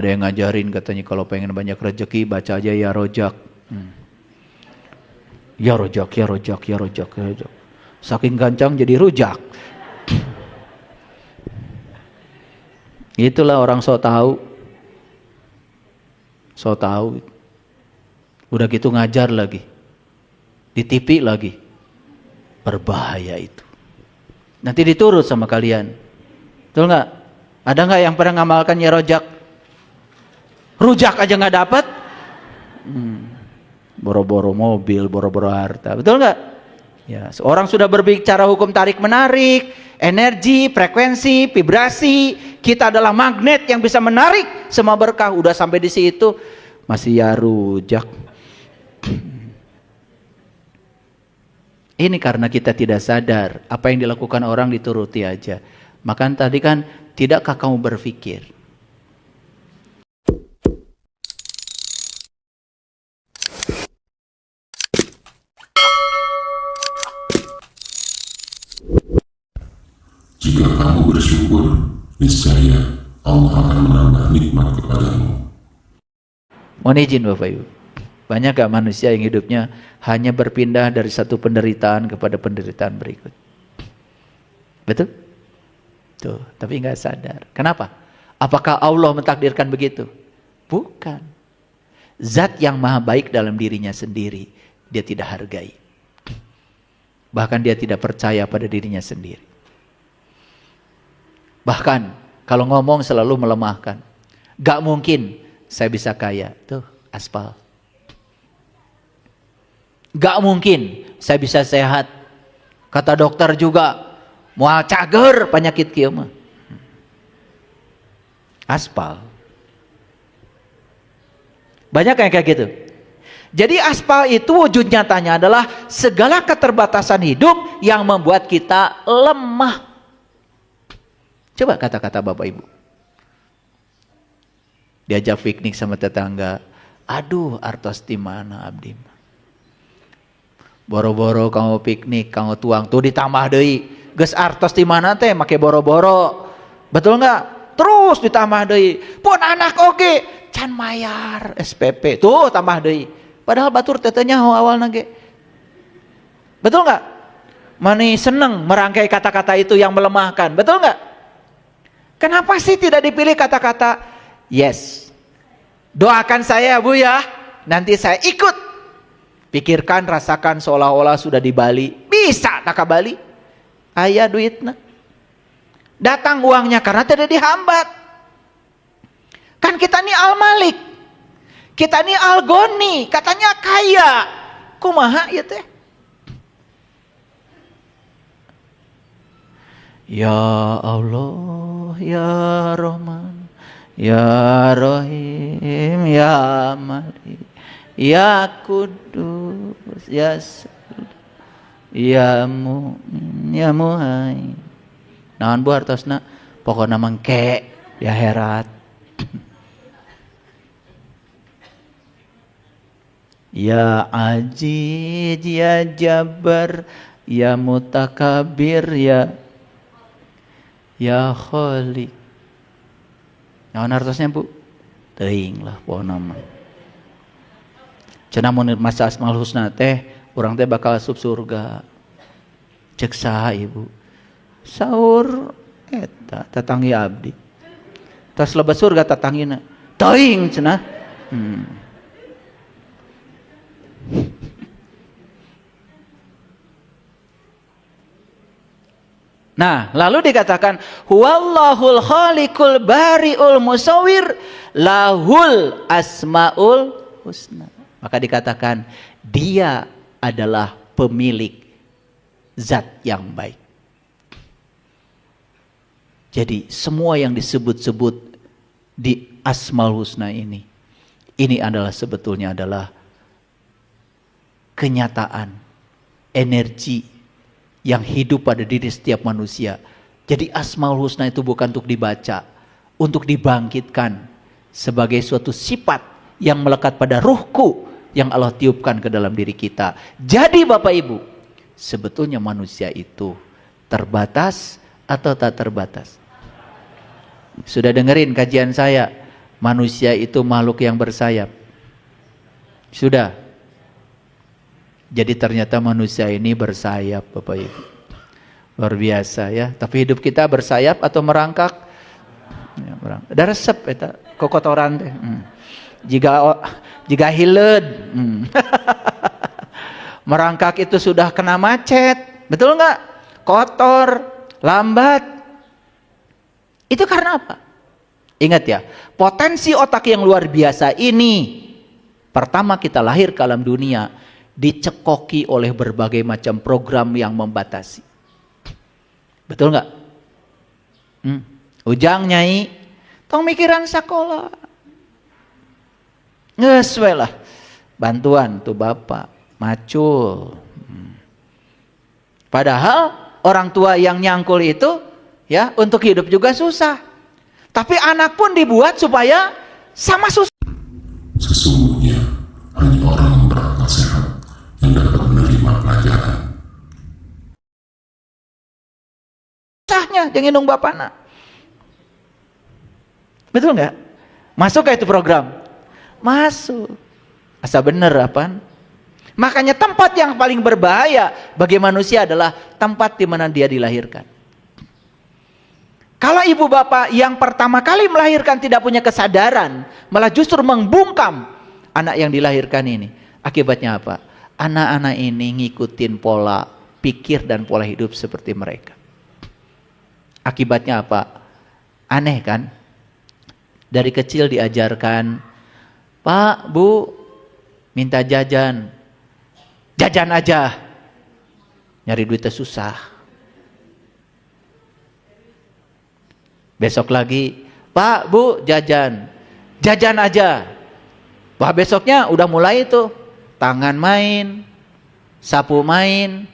Ada yang ngajarin katanya kalau pengen banyak rezeki baca aja ya rojak. Ya rojak, ya rojak, ya rojak, ya rojak. Saking gancang jadi rujak. Itulah orang sok tahu. Sok tahu. Udah gitu ngajar lagi. Di TV lagi. Berbahaya itu. Nanti diturut sama kalian. Betul nggak? Ada nggak yang pernah ngamalkan ya rojak? Rujak aja nggak dapat. Boro-boro mobil, boro-boro harta. Betul nggak? Ya, seorang sudah berbicara hukum tarik menarik, energi, frekuensi, vibrasi. Kita adalah magnet yang bisa menarik semua berkah. Udah sampai di situ masih ya rujak. Ini karena kita tidak sadar apa yang dilakukan orang dituruti aja. Maka tadi kan, tidakkah kamu berpikir? Jika kamu bersyukur, niscaya Allah akan menambah nikmat kepadamu. Mohon izin Bapak Ibu. Banyak gak manusia yang hidupnya hanya berpindah dari satu penderitaan kepada penderitaan berikut? Betul? Tuh, tapi nggak sadar. Kenapa? Apakah Allah mentakdirkan begitu? Bukan. Zat yang maha baik dalam dirinya sendiri, dia tidak hargai. Bahkan dia tidak percaya pada dirinya sendiri. Bahkan kalau ngomong selalu melemahkan. Gak mungkin saya bisa kaya. Tuh, aspal. Gak mungkin saya bisa sehat. Kata dokter juga, mau cager penyakit kieu mah. Aspal. Banyak yang kayak gitu. Jadi aspal itu wujud nyatanya adalah segala keterbatasan hidup yang membuat kita lemah. Coba kata-kata Bapak Ibu. Diajak piknik sama tetangga. Aduh, artos di mana abdi? Boro-boro kamu piknik, kamu tuang tuh ditambah deui. Geus artos di mana teh make boro-boro. Betul enggak? Terus ditambah deui. Pun anak oge can mayar SPP. Tuh tambah deui. Padahal batur tetenya awalna ge. Betul enggak? Mani seneng merangkai kata-kata itu yang melemahkan. Betul enggak? Kenapa sih tidak dipilih kata-kata yes? Doakan saya Bu ya, nanti saya ikut. Pikirkan, rasakan seolah-olah sudah di Bali. Bisa tak ke Bali? Aya duitna. Datang uangnya karena tidak dihambat. Kan kita ini Al-Malik. Kita ini Al-Goni, katanya kaya. Kumaha ya teh? Ya Allah, ya Rahman, ya Rahim, ya Malik, ya Kudus, ya Salam, ya Mu'min, ya Muhaimin. Naon bu artosna? Pokokna mangke ya herat. Ya Aziz, ya Jabbar, ya Mutakabir, ya Khalik. Naon artosnya bu? Teuing lah pohona mah. Cenah mun masa Asmaul Husna teh urang teh bakal asup surga. Cek saha ibu? Saur eta tatanggi abdi. Tas lebat surga tatanggina. Teuing cenah. Nah, lalu dikatakan huwallahul khaliqul bari'ul musawwir lahul asmaul husna. Maka dikatakan dia adalah pemilik zat yang baik. Jadi semua yang disebut-sebut di Asmaul Husna ini adalah sebetulnya adalah kenyataan, energi yang hidup pada diri setiap manusia. Jadi Asmaul Husna itu bukan untuk dibaca, untuk dibangkitkan sebagai suatu sifat yang melekat pada ruhku yang Allah tiupkan ke dalam diri kita. Jadi Bapak Ibu, sebetulnya manusia itu terbatas atau tak terbatas? Sudah dengerin kajian saya, manusia itu makhluk yang bersayap. Sudah. Jadi ternyata manusia ini bersayap, Bapak Ibu. Luar biasa ya. Tapi hidup kita bersayap atau merangkak? Ya, ada resep eta kokotoran teh. Jika hileud. Merangkak itu sudah kena macet. Betul nggak? Kotor, lambat. Itu karena apa? Ingat ya, potensi otak yang luar biasa ini, pertama kita lahir ke alam dunia, dicekoki oleh berbagai macam program yang membatasi. Betul nggak? Ujang nyai, tong mikiran sekolah. Ngeswe lah, bantuan tuh bapak, macul. Padahal orang tua yang nyangkul itu, ya untuk hidup juga susah. Tapi anak pun dibuat supaya sama susah. Sesungguhnya hanya orang yang berakal sehat yang dapat menerima pelajaran. Susahnya jangan indung bapana. Betul nggak? Masuk ke itu program? Masuk. Asa bener apaan? Makanya tempat yang paling berbahaya bagi manusia adalah tempat di mana dia dilahirkan. Kalau ibu bapak yang pertama kali melahirkan tidak punya kesadaran, malah justru membungkam anak yang dilahirkan ini. Akibatnya apa? Anak-anak ini ngikutin pola pikir dan pola hidup seperti mereka. Akibatnya apa? Aneh kan? Dari kecil diajarkan, Pak, Bu, minta jajan. Jajan aja. Nyari duitnya susah. Besok lagi, Pak, Bu, jajan. Jajan aja. Wah, besoknya udah mulai tuh. Tangan main, sapu main.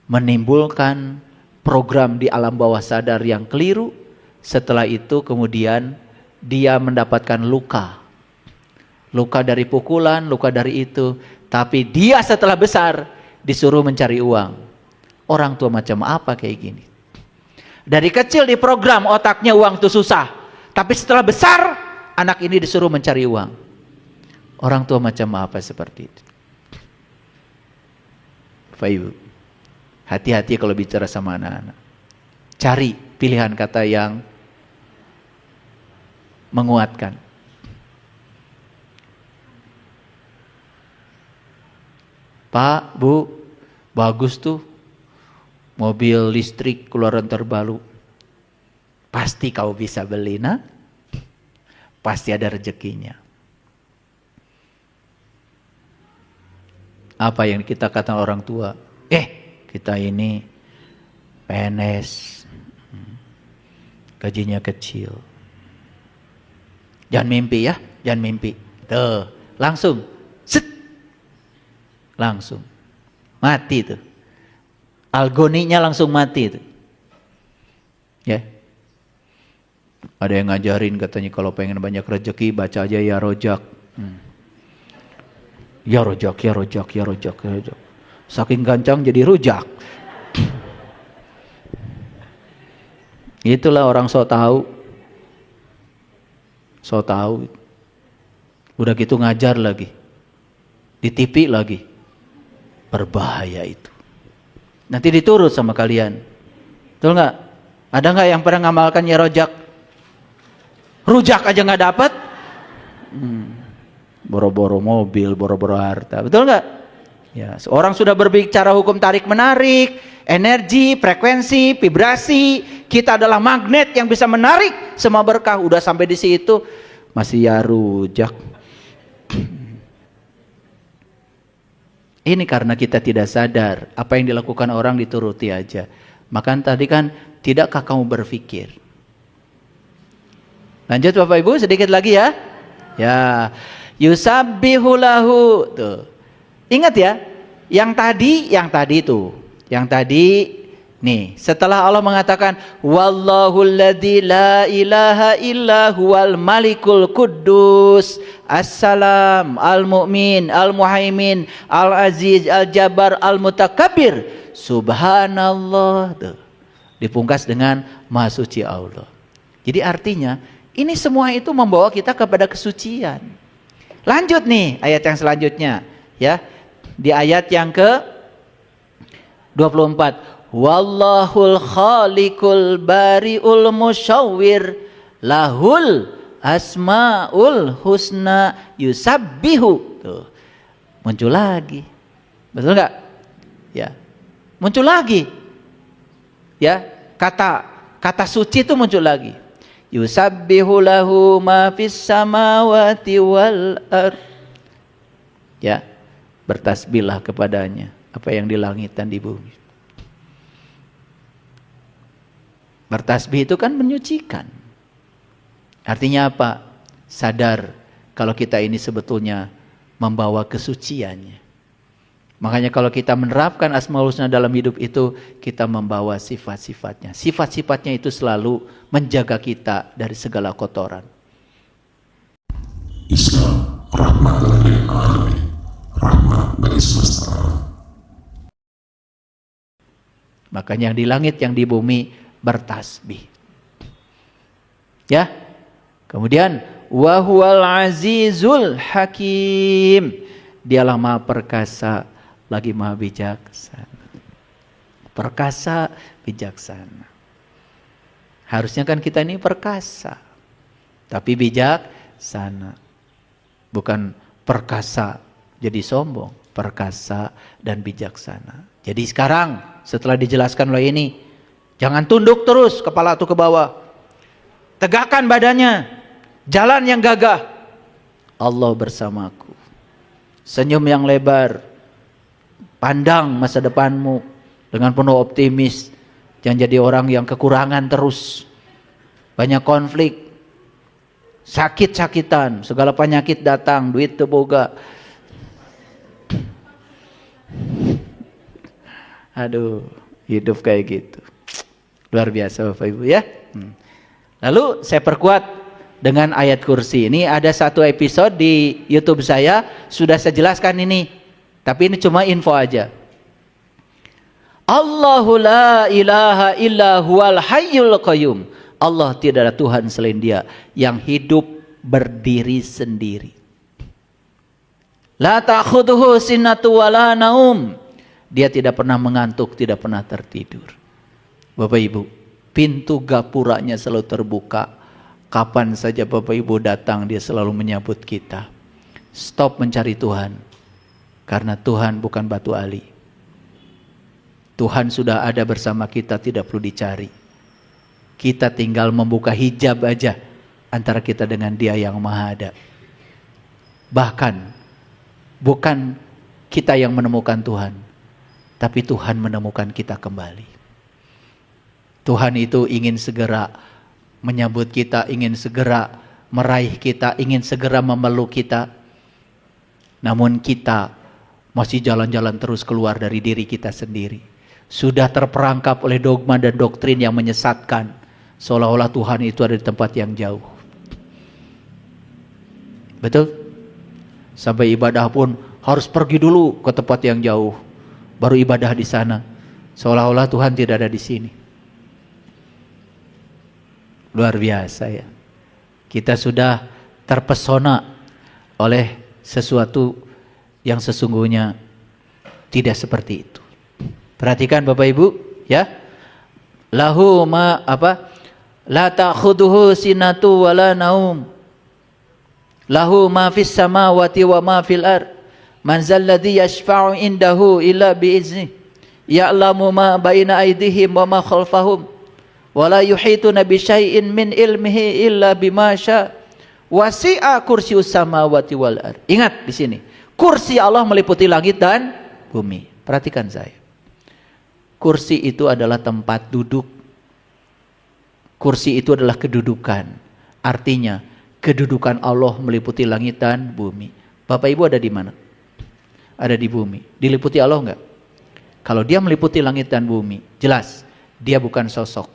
Menimbulkan program di alam bawah sadar yang keliru. Setelah itu kemudian dia mendapatkan luka. Luka dari pukulan, luka dari itu. Tapi dia setelah besar disuruh mencari uang. Orang tua macam apa kayak gini? Dari kecil diprogram otaknya uang itu susah. Tapi setelah besar, anak ini disuruh mencari uang. Orang tua macam apa seperti itu? Bapak Ibu, hati-hati kalau bicara sama anak-anak. Cari pilihan kata yang menguatkan. Pak, Bu, bagus tuh. Mobil listrik keluaran terbaru. Pasti kau bisa beli, nah? Pasti ada rezekinya. Apa yang kita katakan orang tua? Kita ini PNS. Gajinya kecil. Jangan mimpi ya, jangan mimpi. Tuh, langsung. Set. Langsung. Mati tuh. Algoninya langsung mati itu. Ya. Ada yang ngajarin katanya kalau pengen banyak rezeki baca aja ya rojak. Ya rojak, ya rojak, ya rojak, ya rojak. Saking gancang jadi rujak. Itulah orang so tahu. So tahu. Udah gitu ngajar lagi. Di TV lagi. Berbahaya itu. Nanti diturut sama kalian. Betul nggak? Ada nggak yang pernah ngamalkan ya rojak? Rujak aja nggak dapat. Boro-boro mobil, boro-boro harta. Betul nggak? Ya, seorang sudah berbicara hukum tarik menarik, energi, frekuensi, vibrasi. Kita adalah magnet yang bisa menarik semua berkah. Udah sampai di situ masih ya rujak. Ini karena kita tidak sadar apa yang dilakukan orang dituruti aja. Maka tadi kan tidakkah kamu berpikir? Lanjut Bapak Ibu sedikit lagi ya. Ya, yusabbihu lahu. Tuh. Ingat ya, yang tadi tuh. Yang tadi nih, setelah Allah mengatakan wallahul ladzi la ilaha illa huwal malikul quddus assalam al-mu'min al-muhaimin al-aziz al-jabbar al-mutakabbir subhanallah tuh. Dipungkas dengan maha suci Allah. Jadi artinya Ini semua itu membawa kita kepada kesucian. Lanjut nih ayat yang selanjutnya, ya. Di ayat yang ke 24. Wallahul khaliqul bari'ul musyawwir lahul asmaul husna yusabbihu. Tuh. Muncul lagi. Betul enggak? Ya. Muncul lagi. Ya, kata suci itu muncul lagi. Yusabbihu lahu ma fis samawati wal ard. Ya, bertasbihlah kepadanya apa yang di langit dan di bumi. Bertasbih itu kan menyucikan. Artinya apa? Sadar kalau kita ini sebetulnya membawa kesuciannya. Makanya kalau kita menerapkan Asmaul Husna dalam hidup itu, kita membawa sifat-sifatnya. Sifat-sifatnya itu selalu menjaga kita dari segala kotoran. Islam rahmatan lil alamin, rahmat bagi semesta alam. Makanya yang di langit, yang di bumi bertasbih. Ya. Kemudian wa huwal azizul hakim. Dialah Maha perkasa lagi Maha bijaksana. Perkasa, bijaksana. Harusnya kan kita ini perkasa, tapi bijaksana. Bukan perkasa jadi sombong, perkasa dan bijaksana. Jadi sekarang setelah dijelaskan oleh ini, jangan tunduk terus kepala itu ke bawah. Tegakkan badannya, jalan yang gagah. Allah bersamaku. Senyum yang lebar. Pandang masa depanmu dengan penuh optimis. Jangan jadi orang yang kekurangan terus. Banyak konflik. Sakit-sakitan. Segala penyakit datang. Duit teboga. Aduh. Hidup kayak gitu. Luar biasa Bapak Ibu ya. Lalu saya perkuat dengan ayat kursi. Ini ada satu episode di YouTube saya. Sudah saya jelaskan ini. Tapi ini cuma info aja. Allahu la ilaha illa huwal hayyul qayyum. Allah tidak ada Tuhan selain Dia yang hidup berdiri sendiri. La ta'khudhuhu sinatu wala naum. Dia tidak pernah mengantuk, tidak pernah tertidur. Bapak Ibu, pintu gapuranya selalu terbuka. Kapan saja Bapak Ibu datang, Dia selalu menyambut kita. Stop mencari Tuhan. Karena Tuhan bukan batu ali. Tuhan sudah ada bersama kita, tidak perlu dicari. Kita tinggal membuka hijab aja antara kita dengan Dia yang Maha Ada. Bahkan bukan kita yang menemukan Tuhan, tapi Tuhan menemukan kita kembali. Tuhan itu ingin segera menyambut kita, ingin segera meraih kita, ingin segera memeluk kita. Namun kita masih jalan-jalan terus keluar dari diri kita sendiri. Sudah terperangkap oleh dogma dan doktrin yang menyesatkan. Seolah-olah Tuhan itu ada di tempat yang jauh. Betul? Sampai ibadah pun harus pergi dulu ke tempat yang jauh. Baru ibadah di sana. Seolah-olah Tuhan tidak ada di sini. Luar biasa ya. Kita sudah terpesona oleh sesuatu yang sesungguhnya tidak seperti itu. Perhatikan Bapak Ibu, ya. Lahu ma apa? La ta'khudhuhu sinatu wala naum. Lahu ma fis samawati wa ma fil ard. Man zal ladzi yashfa'u indahu illa bi'izni. Ya'lamu ma baina aydihim wa ma khalfahum. Wa la yuhituna bi syai'in min ilmihi illa bima syaa. Wasi'a kursius samawati wal ard. Ingat di sini. Kursi Allah meliputi langit dan bumi. Perhatikan saya. Kursi itu adalah tempat duduk. Kursi itu adalah kedudukan. Artinya, kedudukan Allah meliputi langit dan bumi. Bapak Ibu ada di mana? Ada di bumi. Diliputi Allah enggak? Kalau Dia meliputi langit dan bumi, jelas Dia bukan sosok.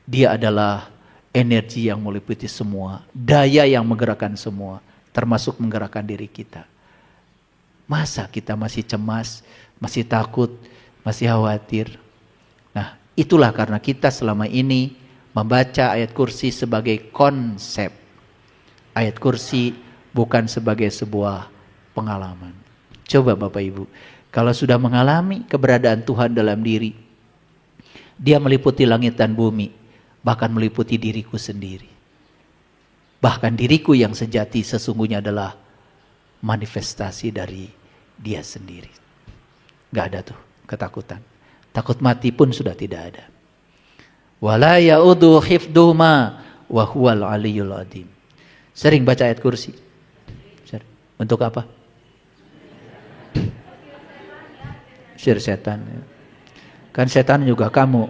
Dia adalah energi yang meliputi semua. Daya yang menggerakkan semua. Termasuk menggerakkan diri kita. Masa kita masih cemas, masih takut, masih khawatir? Nah, itulah karena kita selama ini Membaca ayat kursi sebagai konsep. Ayat kursi bukan sebagai sebuah pengalaman. Coba Bapak Ibu, kalau sudah mengalami keberadaan Tuhan dalam diri, Dia meliputi langit dan bumi, bahkan meliputi diriku sendiri. Bahkan diriku yang sejati sesungguhnya adalah manifestasi dari Dia sendiri. Gak ada tuh ketakutan. Takut mati pun sudah tidak ada. Wala ya'udu hifdhuma wa huwal aliyyul azim. Sering baca ayat kursi. Untuk apa? Usir setan. Kan setan juga kamu.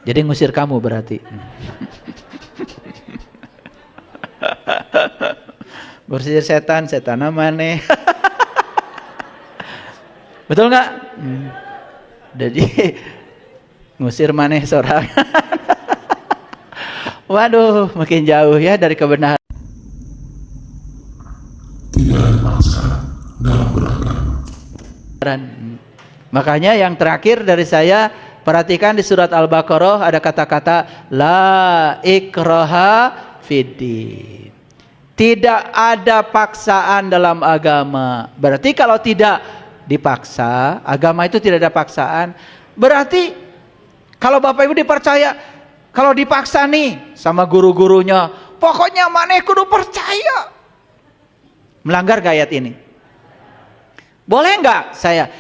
Jadi ngusir kamu berarti. Ngusir setan, setan mana? Betul nggak? Jadi ngusir maneh seorang. Waduh, makin jauh ya dari kebenaran. Tidak ada paksaan dalam beragama. Makanya yang terakhir dari saya, perhatikan di surat Al-Baqarah ada kata-kata la ikraha fiddin. Tidak ada paksaan dalam agama. Berarti kalau tidak dipaksa, agama itu tidak ada paksaan. Berarti kalau Bapak Ibu dipercaya, kalau dipaksa nih sama guru-gurunya, pokoknya maneh kudu percaya. Melanggar gak ayat ini? Boleh nggak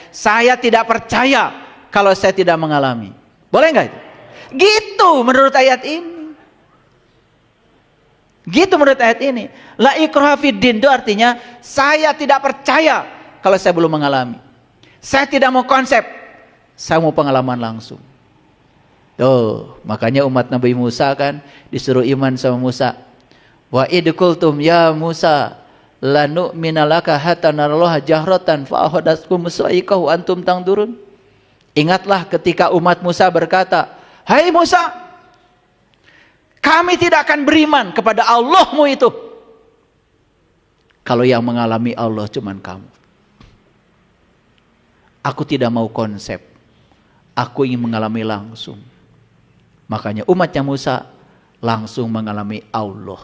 saya tidak percaya kalau saya tidak mengalami? Boleh nggak itu? Gitu menurut ayat ini. Gitu menurut ayat ini. La ikraha fiddin itu artinya saya tidak percaya kalau saya belum mengalami. Saya tidak mau konsep, saya mau pengalaman langsung. Tuh, makanya umat Nabi Musa kan disuruh iman sama Musa. Wa id qultum ya Musa la nu'mina laka hatta narallaha jahratan fa ahadatkum sa'iqahu antum tangdurun. Ingatlah ketika umat Musa berkata, "Hai Musa, kami tidak akan beriman kepada Allahmu itu kalau yang mengalami Allah cuman kamu." Aku tidak mau konsep, aku ingin mengalami langsung. Makanya umatnya Musa langsung mengalami Allah.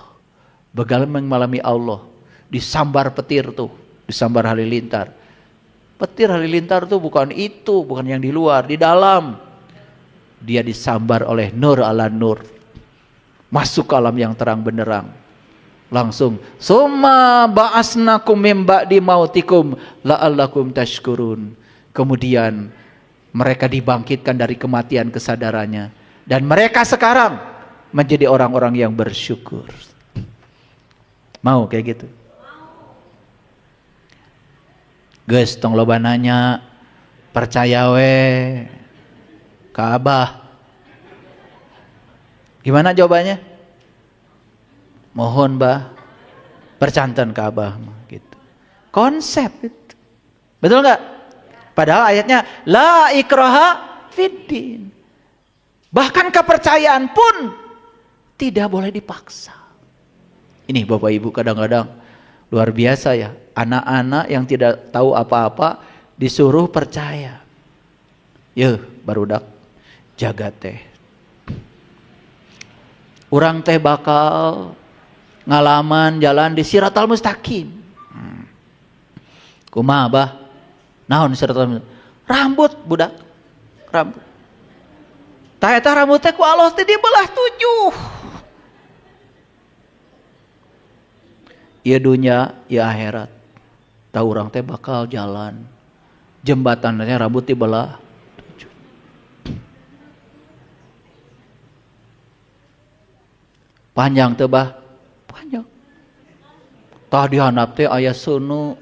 Begal mengalami Allah, disambar petir tuh, disambar halilintar. Petir halilintar tuh bukan itu, bukan yang di luar, di dalam. Dia disambar oleh nur ala nur. Masuk ke alam yang terang benderang. Langsung, summa ba'asnakum mim ba'di mautikum la'allakum tashkurun. Kemudian mereka dibangkitkan dari kematian kesadarannya. Dan mereka sekarang menjadi orang-orang yang bersyukur. Mau kayak gitu? Geus tong loba nanya, percaya we ka Abah. Gimana jawabannya? Mohon Bah, percanten ke Abah gitu. Konsep itu. Betul nggak? Padahal ayatnya la ikraha fiddin. Bahkan kepercayaan pun tidak boleh dipaksa. Ini Bapak Ibu kadang-kadang luar biasa ya. Anak-anak yang tidak tahu apa-apa disuruh percaya. Yeuh, barudak jaga teh. Urang teh bakal ngalaman jalan di Siratal Mustaqim. Kumaha Bah? Naon Siratal Mustaqim? Rambut budak. Rambut. Tah eta rambut teh ku Allah teh dibelah 7. Ieu dunya, ieu akhirat. Tahu orang teh bakal jalan. Jembatannya rambut dibelah 7. Panjang teh Bah? Panjang. Tah di handap teh aya seunu.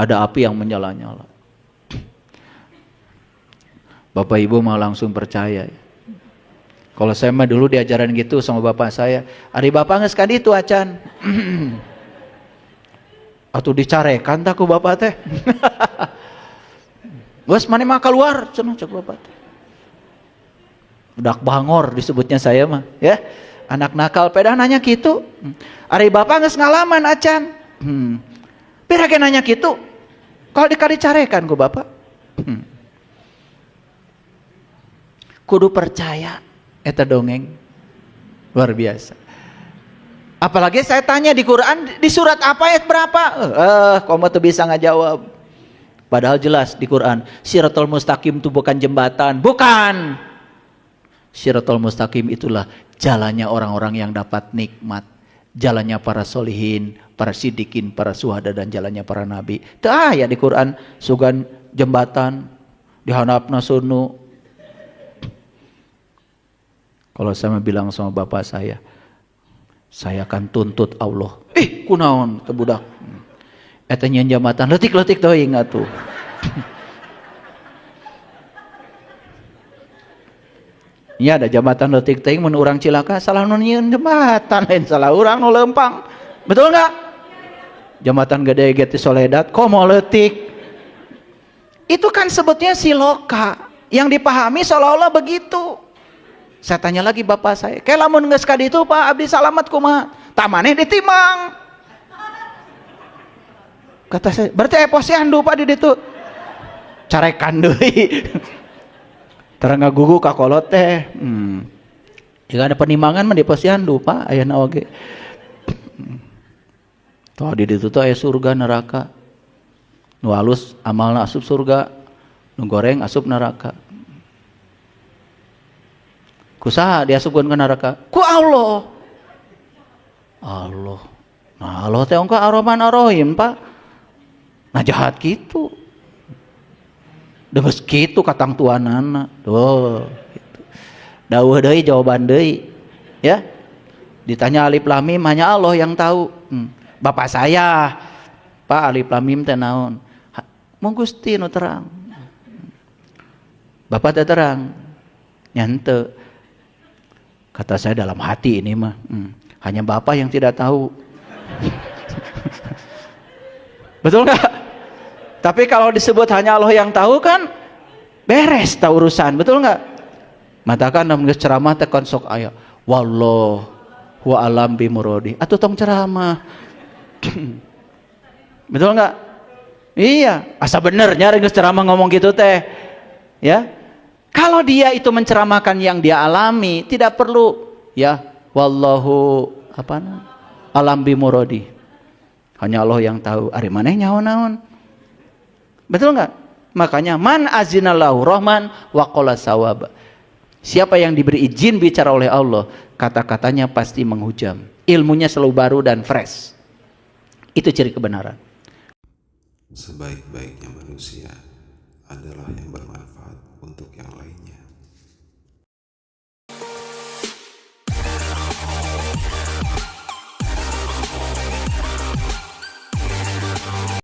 Ada api yang menyala-nyala. Bapak Ibu mau langsung percaya. Kalau saya mah dulu diajaran gitu sama bapak saya. Ari bapak geus ka ditu acan. Atuh dicarekan tah ku bapak teh. Geus mane mah keluar cenah cek bapak teh. Budak bangor disebutnya saya mah, ya. Anak nakal pedah nanya kitu. Ari bapak geus ngalaman acan. Pirage nanya kitu. Kalau dikali carekan ku bapak. kudu percaya eta dongeng. Luar biasa. Apalagi saya tanya di Quran, di surat apa ayat berapa? Kamu tuh bisa ngajawab. Padahal jelas di Quran, Shiratal Mustaqim itu bukan jembatan, bukan. Shiratal Mustaqim itulah jalannya orang-orang yang dapat nikmat, jalannya para solihin, para sidikin, para suhada, dan jalannya para nabi. Itu ya di Quran, sugan jembatan dihanapna sunu. Kalau saya bilang sama bapak saya akan tuntut Allah. Kunaon teu budak. Eta nyeun jambatan leutik-leutik teuing atuh. Ya ada jambatan leutik teuing mun urang cilaka salah nu nyieun jambatan lain salah urang nu leumpang. Betul enggak? Jambatan gede ge teh Soledad komo leutik. Itu kan sebutnya siloka. Yang dipahami seolah-olah begitu. Saya tanya lagi bapak saya, kayak lamun geus ka ditu Pak abdi salamat kumaha? Tah maneh ditimang. Kata saya, berarti posyandu Pak di ditu. Carekan deui. Tara ngagugu ka kolot teh. Jika ada penimbangan mah di posyandu Pak, ayeuna oge. Tuh di ditu tuh aya surga neraka. Nu halus amalna asup surga, nu goreng asup neraka. Kusaha diasupkeun ke neraka? Ku Allah. Allah. Nah Allah teh ongko Ar-Rahman Ar-Rahim Pak. Nah jahat gitu. Demes kitu katang tuanana. Tuh gitu. Dawuh deui jawaban deui. Ya. Ditanya alif lam mim hanya Allah yang tahu. Bapak saya, Pak alif lam mim teh naon? Mong Gusti nu terang. Bapak teh terang. Nyante. Kata saya dalam hati ini mah, hanya Bapak yang tidak tahu. Betul nggak? Tapi kalau disebut hanya Allah yang tahu kan, beres tahu urusan, betul nggak? Matakan dalam ceramah tekan sok ayat, wallahu wa alam bimurodi. Atau tong ceramah, betul nggak? Iya, asa bener nyari ceramah ngomong gitu teh, ya. Kalau dia itu menceramahkan yang dia alami, tidak perlu ya wallahu alam bimurodi. Hanya Allah yang tahu. Ari maneh nyaon-naon. Betul enggak? Makanya man azinallahu rahman wa qala sawab. Siapa yang diberi izin bicara oleh Allah, kata-katanya pasti menghujam. Ilmunya selalu baru dan fresh. Itu ciri kebenaran. Sebaik-baiknya manusia adalah yang bermanfaat untuk yang lainnya.